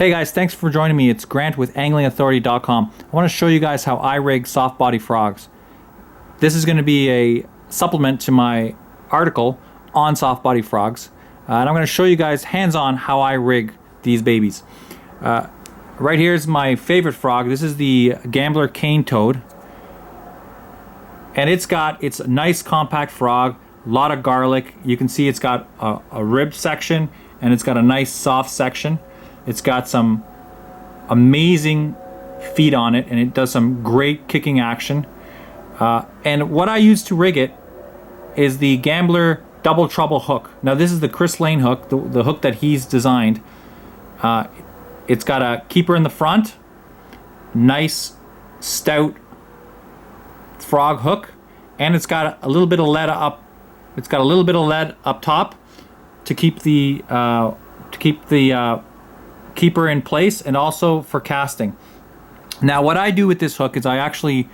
Hey guys, thanks for joining me. It's Grant with AnglingAuthority.com. I want to show you guys how I rig soft body frogs. This is going to be a supplement to my article on soft body frogs. And I'm going to show you guys hands-on how I rig these babies. Right here is my favorite frog. This is the Gambler cane toad. And it's a nice compact frog, a lot of garlic. You can see it's got a ribbed section and it's got a nice soft section. It's got some amazing feet on it and it does some great kicking action. And what I use to rig it is the Gambler double trouble hook. Now this is the Chris Lane hook, the hook that he's designed. It's got a keeper in the front, nice stout frog hook, and it's got a little bit of lead up. It's got a little bit of lead up top to keep the keeper in place, and also for casting. Now what I do with this hook is I actually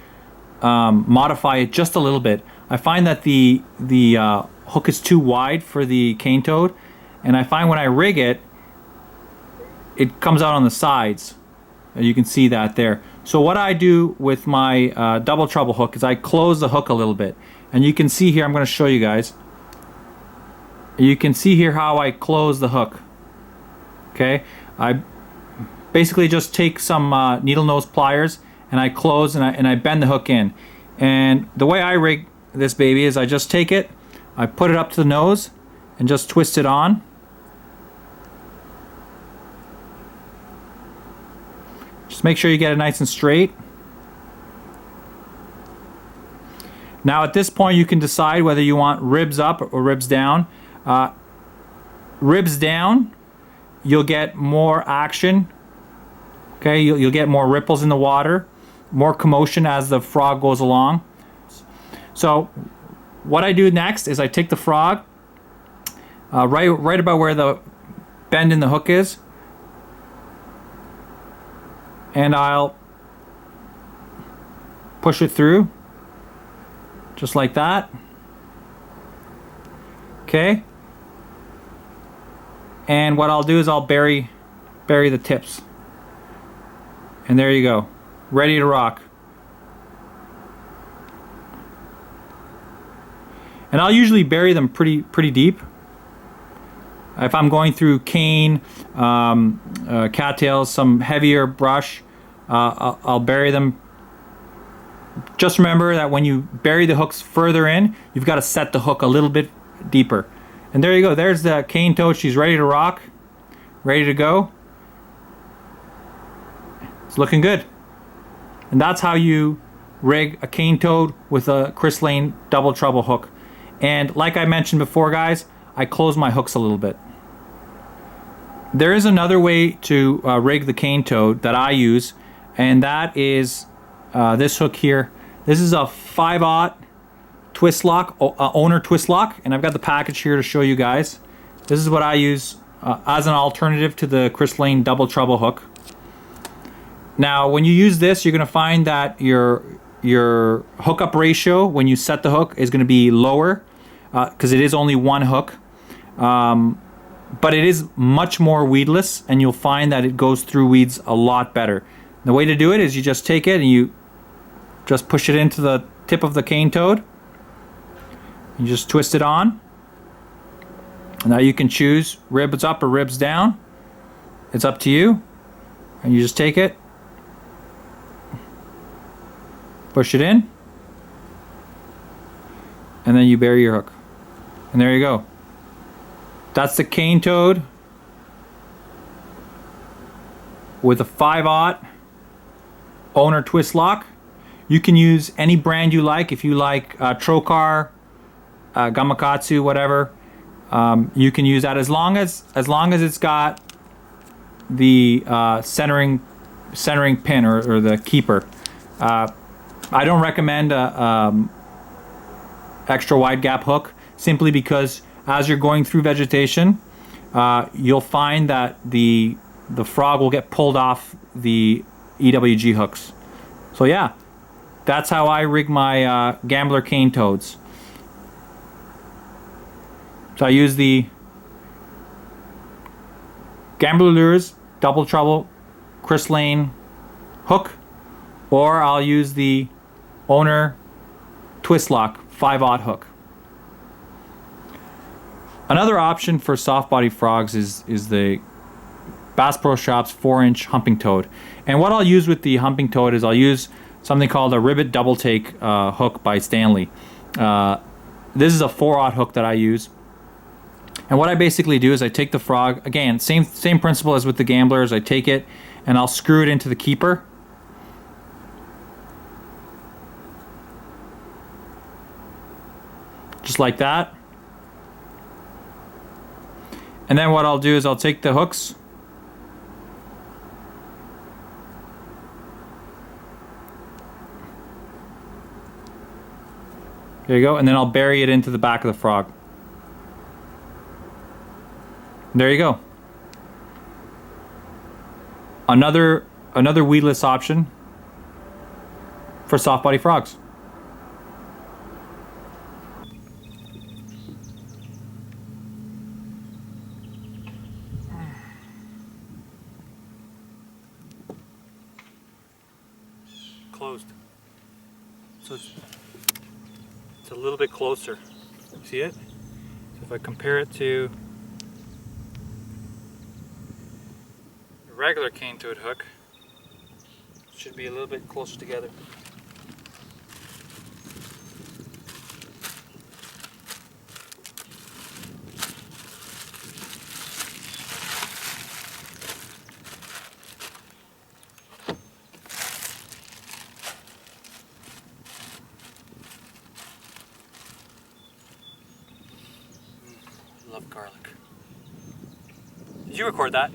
modify it just a little bit. I find that the hook is too wide for the cane toad, and I find when I rig it, it comes out on the sides. You can see that there. So what I do with my double trouble hook is I close the hook a little bit, and you can see here, I'm going to show you guys. You can see here how I close the hook. Okay, I basically just take some needle nose pliers and I close and I bend the hook in. And the way I rig this baby is I just take it, I put it up to the nose and just twist it on. Just make sure you get it nice and straight. Now at this point you can decide whether you want ribs up or ribs down. Ribs down, you'll get more action. Okay, you'll get more ripples in the water, more commotion as the frog goes along. So what I do next is I take the frog right about where the bend in the hook is, and I'll push it through just like that. Okay, and what I'll do is I'll bury the tips, and there you go, ready to rock. And I'll usually bury them pretty deep. If I'm going through cane, cattails, some heavier brush, I'll bury them. Just remember that when you bury the hooks further in, you've got to set the hook a little bit deeper. And there you go, there's the cane toad. She's ready to rock, ready to go. It's looking good. And that's how you rig a cane toad with a Chris Lane double trouble hook. And like I mentioned before, guys, I close my hooks a little bit. There is another way to rig the cane toad that I use, and that is this hook here. This is a 5/0 twist lock, owner twist lock, and I've got the package here to show you guys. This is what I use as an alternative to the Chris Lane double trouble hook. Now when you use this, you're going to find that your hookup ratio when you set the hook is going to be lower because it is only one hook, but it is much more weedless, and you'll find that it goes through weeds a lot better. The way to do it is you just take it and you just push it into the tip of the cane toad. You just twist it on. Now you can choose ribs up or ribs down. It's up to you. And you just take it, push it in, and then you bury your hook. And there you go. That's the cane toad with a 5/0 owner twist lock. You can use any brand you like. If you like Trokar, Gamakatsu, whatever, you can use that as long as it's got the centering pin or the keeper. I don't recommend a extra wide gap hook, simply because as you're going through vegetation, you'll find that the frog will get pulled off the EWG hooks. So yeah, that's how I rig my Gambler cane toads. So I use the Gambler lures double treble Chris Lane hook, or I'll use the Owner twist lock 5/0 hook. Another option for soft body frogs is the Bass Pro Shops 4-inch humping toad. And what I'll use with the humping toad is I'll use something called a rivet double take hook by Stanley. This is a 4/0 hook that I use. And what I basically do is I take the frog, again, same principle as with the gamblers. I take it and I'll screw it into the keeper. Just like that. And then what I'll do is I'll take the hooks, there you go, and then I'll bury it into the back of the frog. There you go. Another weedless option for soft body frogs. Closed. So it's a little bit closer. See it? So if I compare it to a regular cane toad hook, it should be a little bit closer together. Love garlic. Did you record that?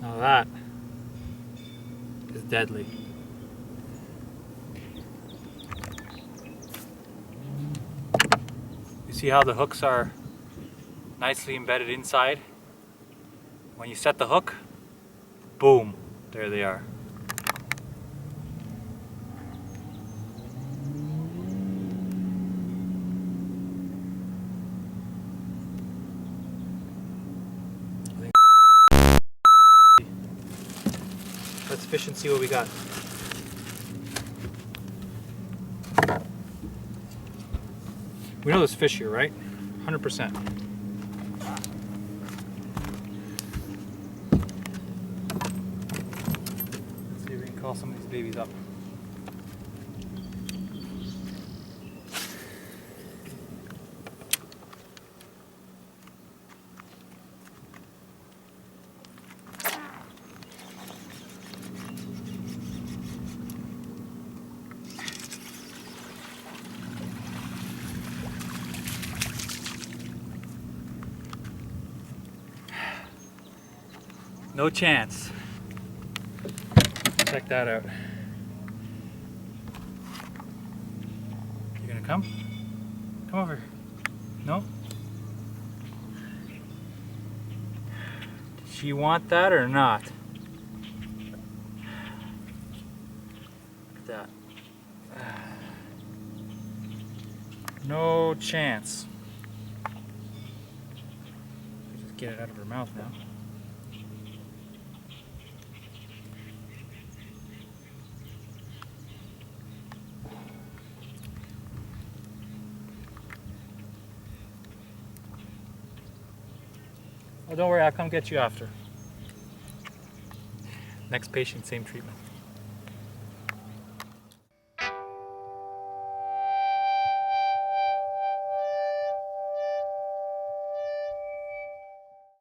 Now that is deadly. You see how the hooks are nicely embedded inside? When you set the hook, boom, there they are. Let's fish and see what we got. We know there's fish here, right? 100%. Let's see if we can call some of these babies up. No chance. Check that out. You gonna come? Come over. No? Did she want that or not? Look at that. No chance. Just get it out of her mouth now. Oh, don't worry, I'll come get you after. Next patient, same treatment.